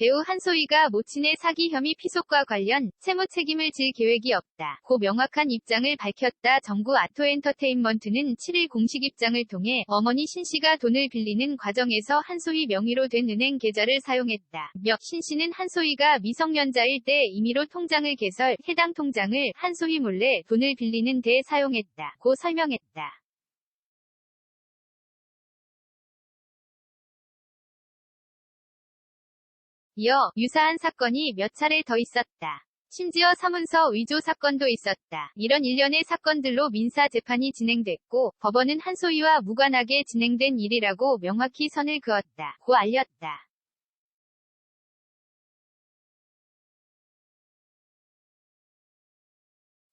배우 한소희가 모친의 사기 혐의 피속과 관련 채무 책임을 질 계획이 없다. 고 명확한 입장을 밝혔다. 정부 아토엔터테인먼트는 7일 공식 입장을 통해 어머니 신씨가 돈을 빌리는 과정에서 한소희 명의로 된 은행 계좌를 사용했다. 신씨는 한소희가 미성년자일 때 임의로 통장을 개설, 해당 통장을 한소희 몰래 돈을 빌리는 데 사용했다. 고 설명했다. 이어 유사한 사건이 몇 차례 더 있었다. 심지어 사문서 위조 사건도 있었다. 이런 일련의 사건들로 민사 재판이 진행됐고 법원은 한소희와 무관하게 진행된 일이라고 명확히 선을 그었다. 고 알렸다.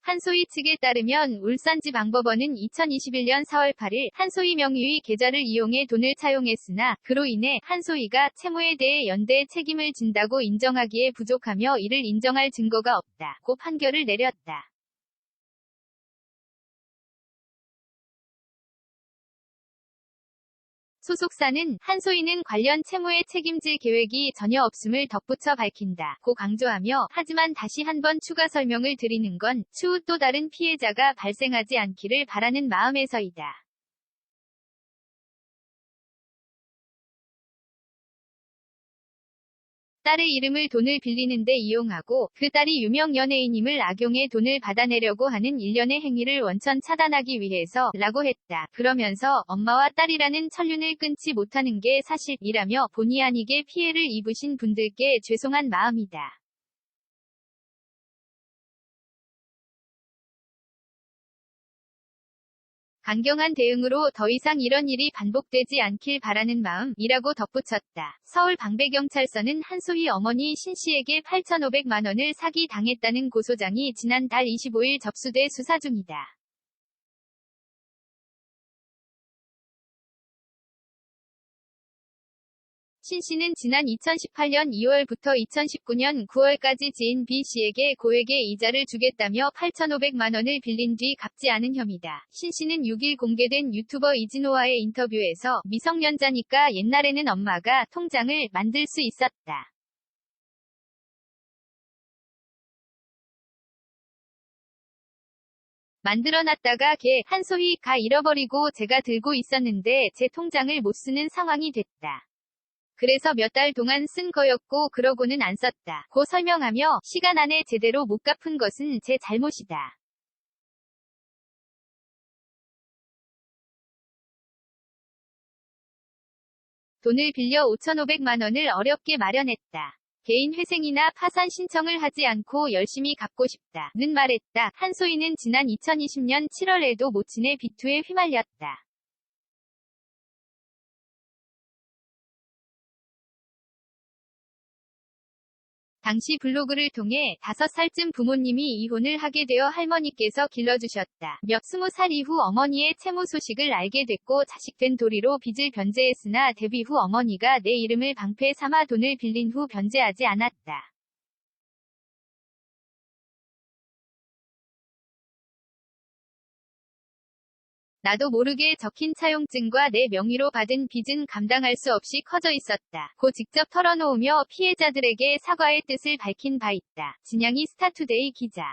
한소희 측에 따르면 울산지방법원은 2021년 4월 8일 한소희 명의의 계좌를 이용해 돈을 차용했으나 그로 인해 한소희가 채무에 대해 연대 책임을 진다고 인정하기에 부족하며 이를 인정할 증거가 없다. 고 판결을 내렸다. 소속사는 한소희는 관련 채무에 책임질 계획이 전혀 없음을 덧붙여 밝힌다. 고 강조하며 하지만 다시 한번 추가 설명을 드리는 건 추후 또 다른 피해자가 발생하지 않기를 바라는 마음에서이다. 딸의 이름을 돈을 빌리는데 이용하고 그 딸이 유명 연예인임을 악용해 돈을 받아내려고 하는 일련의 행위를 원천 차단하기 위해서 라고 했다. 그러면서 엄마와 딸이라는 천륜을 끊지 못하는 게 사실이라며 본의 아니게 피해를 입으신 분들께 죄송한 마음이다. 강경한 대응으로 더 이상 이런 일이 반복되지 않길 바라는 마음이라고 덧붙였다. 서울 방배경찰서는 한소희 어머니 신씨에게 8,500만 원을 사기 당했다는 고소장이 지난달 25일 접수돼 수사 중이다. 신씨는 지난 2018년 2월부터 2019년 9월까지 지인 B씨에게 고액의 이자를 주겠다며 8,500만 원을 빌린 뒤 갚지 않은 혐의다. 신씨는 6일 공개된 유튜버 이진호와의 인터뷰에서 미성년자니까 옛날에는 엄마가 통장을 만들 수 있었다. 만들어놨다가 한소희가 잃어버리고 제가 들고 있었는데 제 통장을 못 쓰는 상황이 됐다. 그래서 몇 달 동안 쓴 거였고 그러고는 안 썼다. 고 설명하며 시간 안에 제대로 못 갚은 것은 제 잘못이다. 돈을 빌려 5,500만 원을 어렵게 마련했다. 개인 회생이나 파산 신청을 하지 않고 열심히 갚고 싶다는 말했다. 한소희는 지난 2020년 7월에도 모친의 비투에 휘말렸다. 당시 블로그를 통해 5살쯤 부모님이 이혼을 하게 되어 할머니께서 길러주셨다. 20살 이후 어머니의 채무 소식을 알게 됐고 자식된 도리로 빚을 변제했으나 데뷔 후 어머니가 내 이름을 방패 삼아 돈을 빌린 후 변제하지 않았다. 나도 모르게 적힌 차용증과 내 명의로 받은 빚은 감당할 수 없이 커져 있었다. 고 직접 털어놓으며 피해자들에게 사과의 뜻을 밝힌 바 있다. 진양이 스타투데이 기자.